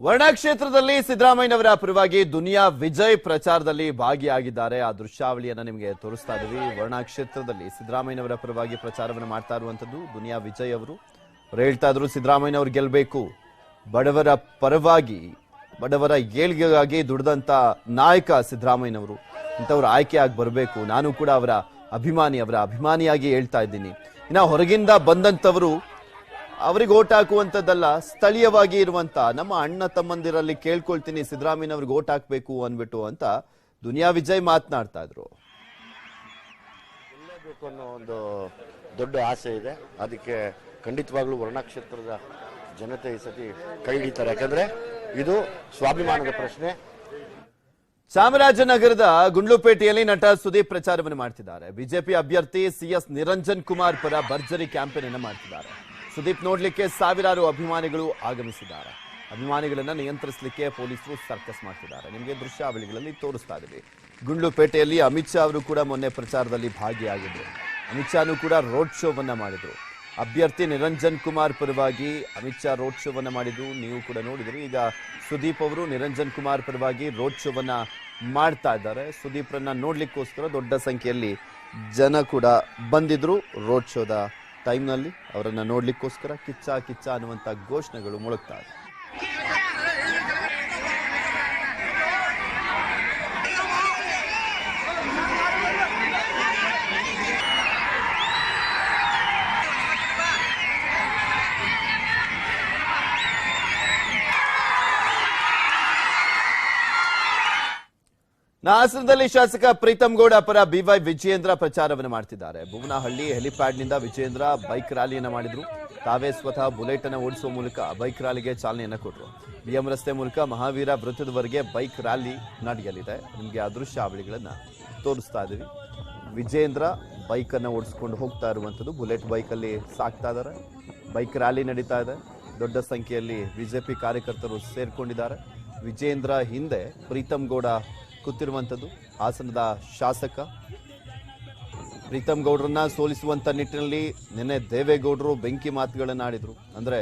ವರ್ಣಾ ಕ್ಷೇತ್ರದಲ್ಲಿ ಸಿದ್ದರಾಮಯ್ಯನವರ ಪರವಾಗಿ ದುನಿಯಾ ವಿಜಯ್ ಪ್ರಚಾರದಲ್ಲಿ ಭಾಗಿಯಾಗಿದ್ದಾರೆ. ಆ ದೃಶ್ಯಾವಳಿಯನ್ನ ನಿಮಗೆ ತೋರಿಸ್ತಾ ಇದೀವಿ. ವರ್ಣಾ ಕ್ಷೇತ್ರದಲ್ಲಿ ಸಿದ್ದರಾಮಯ್ಯನವರ ಪರವಾಗಿ ಪ್ರಚಾರವನ್ನು ಮಾಡ್ತಾ ಇರುವಂತದ್ದು ದುನಿಯಾ ವಿಜಯ್ ಅವರು ಹೇಳ್ತಾ ಇದ್ರು, ಸಿದ್ದರಾಮಯ್ಯನವರು ಗೆಲ್ಲಬೇಕು, ಬಡವರ ಪರವಾಗಿ ಬಡವರ ಏಳ್ಗೆಗಾಗಿ ದುಡಿದಂತ ನಾಯಕ ಸಿದ್ದರಾಮಯ್ಯನವರು, ಇಂಥವ್ರು ಆಯ್ಕೆಯಾಗಿ ಬರಬೇಕು. ನಾನು ಕೂಡ ಅವರ ಅಭಿಮಾನಿಯಾಗಿ ಹೇಳ್ತಾ ಇದ್ದೀನಿ. ಇನ್ನ ಹೊರಗಿಂದ ಬಂದಂತವರು ಅವರಿಗೆ ಓಟ್ ಹಾಕುವಂತದ್ದಲ್ಲ, ಸ್ಥಳೀಯವಾಗಿ ಇರುವಂತ ನಮ್ಮ ಅಣ್ಣ ತಮ್ಮಂದಿರಲ್ಲಿ ಕೇಳ್ಕೊಳ್ತೀನಿ ಸಿದ್ದರಾಮಯ್ಯನವ್ರಿಗೆ ಓಟ್ ಹಾಕ್ಬೇಕು ಅನ್ಬಿಟ್ಟು ಅಂತ ದುನಿಯಾ ವಿಜಯ್ ಮಾತನಾಡ್ತಾ ಇದ್ರು. ಗೆಲ್ಲಬೇಕು ಅನ್ನೋ ಒಂದು ದೊಡ್ಡ ಆಸೆ ಇದೆ. ಅದಕ್ಕೆ ಖಂಡಿತವಾಗ್ಲೂ ವರ್ಣಾ ಕ್ಷೇತ್ರದ ಜನತೆ ಈ ಸತಿ ಕೈ ಹಿಡಿತಾರೆ. ಯಾಕಂದ್ರೆ ಇದು ಸ್ವಾಭಿಮಾನದ ಪ್ರಶ್ನೆ. ಚಾಮರಾಜನಗರದ ಗುಂಡ್ಲುಪೇಟೆಯಲ್ಲಿ ನಟ ಸುದೀಪ್ ಪ್ರಚಾರವನ್ನು ಮಾಡ್ತಿದ್ದಾರೆ. ಬಿಜೆಪಿ ಅಭ್ಯರ್ಥಿ ಸಿಎಸ್ ನಿರಂಜನ್ ಕುಮಾರ್ ಪರ ಭರ್ಜರಿ ಕ್ಯಾಂಪೇನ್ ಅನ್ನು ಮಾಡ್ತಿದ್ದಾರೆ. ಸುದೀಪ್ ನೋಡ್ಲಿಕ್ಕೆ ಸಾವಿರಾರು ಅಭಿಮಾನಿಗಳು ಆಗಮಿಸಿದ್ದಾರೆ. ಅಭಿಮಾನಿಗಳನ್ನ ನಿಯಂತ್ರಿಸಲಿಕ್ಕೆ ಪೊಲೀಸರು ಸರ್ಕಸ್ ಮಾಡ್ತಿದ್ದಾರೆ. ನಿಮಗೆ ದೃಶ್ಯಾವಳಿಗಳಲ್ಲಿ ತೋರಿಸ್ತಾ ಇದ್ದೀವಿ. ಗುಂಡ್ಲುಪೇಟೆಯಲ್ಲಿ ಅಮಿತ್ ಶಾ ಅವರು ಕೂಡ ಮೊನ್ನೆ ಪ್ರಚಾರದಲ್ಲಿ ಭಾಗಿಯಾಗಿದ್ರು. ಅಮಿತ್ ಶಾನು ಕೂಡ ರೋಡ್ ಶೋವನ್ನ ಮಾಡಿದ್ರು. ಅಭ್ಯರ್ಥಿ ನಿರಂಜನ್ ಕುಮಾರ್ ಪರವಾಗಿ ಅಮಿತ್ ಶಾ ರೋಡ್ ಶೋವನ್ನ ಮಾಡಿದ್ರು, ನೀವು ಕೂಡ ನೋಡಿದ್ರಿ. ಈಗ ಸುದೀಪ್ ಅವರು ನಿರಂಜನ್ ಕುಮಾರ್ ಪರವಾಗಿ ರೋಡ್ ಶೋವನ್ನ ಮಾಡ್ತಾ ಇದ್ದಾರೆ. ಸುದೀಪ್ರನ್ನ ನೋಡ್ಲಿಕ್ಕೋಸ್ಕರ ದೊಡ್ಡ ಸಂಖ್ಯೆಯಲ್ಲಿ ಜನ ಕೂಡ ಬಂದಿದ್ರು. ರೋಡ್ ಶೋದ ಟೈಮ್ನಲ್ಲಿ ಅವರನ್ನ ನೋಡ್ಲಿಕ್ಕೋಸ್ಕರ ಕಿಚ್ಚ ಕಿಚ್ಚ ಅನ್ನುವಂತ ಘೋಷಣೆಗಳು ಮೊಳಗ್ತಾ ಇದೆ. ಹಾಸನದಲ್ಲಿ ಶಾಸಕ ಪ್ರೀತಂ ಗೌಡ ಪರ ಬಿವೈ ವಿಜಯೇಂದ್ರ ಪ್ರಚಾರವನ್ನು ಮಾಡ್ತಿದ್ದಾರೆ. ಭುವನಹಳ್ಳಿ ಹೆಲಿಪ್ಯಾಡ್ನಿಂದ ವಿಜಯೇಂದ್ರ ಬೈಕ್ ರ್ಯಾಲಿಯನ್ನ ಮಾಡಿದ್ರು. ತಾವೇ ಸ್ವತಃ ಬುಲೆಟ್ ಅನ್ನು ಓಡಿಸುವ ಮೂಲಕ ಬೈಕ್ ರ್ಯಾಲಿಗೆ ಚಾಲನೆಯನ್ನ ಕೊಟ್ಟರು. ಬಿಎಂ ರಸ್ತೆ ಮೂಲಕ ಮಹಾವೀರ ವೃತ್ತದವರೆಗೆ ಬೈಕ್ ರ್ಯಾಲಿ ನಡೆಯಲಿದೆ. ನಿಮಗೆ ಆ ದೃಶ್ಯಾವಳಿಗಳನ್ನ ತೋರಿಸ್ತಾ ಇದೀವಿ. ವಿಜಯೇಂದ್ರ ಬೈಕ್ ಅನ್ನ ಓಡಿಸ್ಕೊಂಡು ಹೋಗ್ತಾ ಇರುವಂತದ್ದು, ಬುಲೆಟ್ ಬೈಕ್ ಅಲ್ಲಿ ಸಾಕ್ತಾ ಇದ್ದಾರೆ. ಬೈಕ್ ರ್ಯಾಲಿ ನಡೀತಾ ಇದೆ. ದೊಡ್ಡ ಸಂಖ್ಯೆಯಲ್ಲಿ ಬಿಜೆಪಿ ಕಾರ್ಯಕರ್ತರು ಸೇರ್ಕೊಂಡಿದ್ದಾರೆ. ವಿಜಯೇಂದ್ರ ಹಿಂದೆ ಪ್ರೀತಂ ಗೌಡ ಕೂತಿರುವಂತದ್ದು. ಹಾಸನದ ಶಾಸಕ ಪ್ರೀತಂ ಗೌಡ್ರನ್ನ ಸೋಲಿಸುವಂತ ನಿಟ್ಟಿನಲ್ಲಿ ನಿನ್ನೆ ದೇವೇಗೌಡರು ಬೆಂಕಿ ಮಾತುಗಳನ್ನಾಡಿದ್ರು. ಅಂದ್ರೆ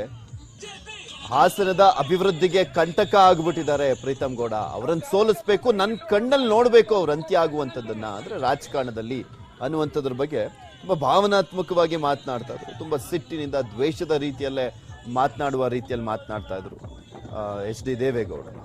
ಹಾಸನದ ಅಭಿವೃದ್ಧಿಗೆ ಕಂಟಕ ಆಗ್ಬಿಟ್ಟಿದ್ದಾರೆ ಪ್ರೀತಂ ಗೌಡ. ಅವರನ್ನು ಸೋಲಿಸ್ಬೇಕು, ನನ್ನ ಕಣ್ಣಲ್ಲಿ ನೋಡ್ಬೇಕು ಅವ್ರ ಅಂತ್ಯ ಆಗುವಂತದ್ದನ್ನ, ಅಂದ್ರೆ ರಾಜಕಾರಣದಲ್ಲಿ ಅನ್ನುವಂಥದ್ರ ಬಗ್ಗೆ ತುಂಬಾ ಭಾವನಾತ್ಮಕವಾಗಿ ಮಾತನಾಡ್ತಾ ಇದ್ರು. ತುಂಬಾ ಸಿಟ್ಟಿನಿಂದ ದ್ವೇಷದ ರೀತಿಯಲ್ಲೇ ಮಾತನಾಡುವ ರೀತಿಯಲ್ಲಿ ಮಾತನಾಡ್ತಾ ಇದ್ರು ಎಚ್ ಡಿ ದೇವೇಗೌಡರು.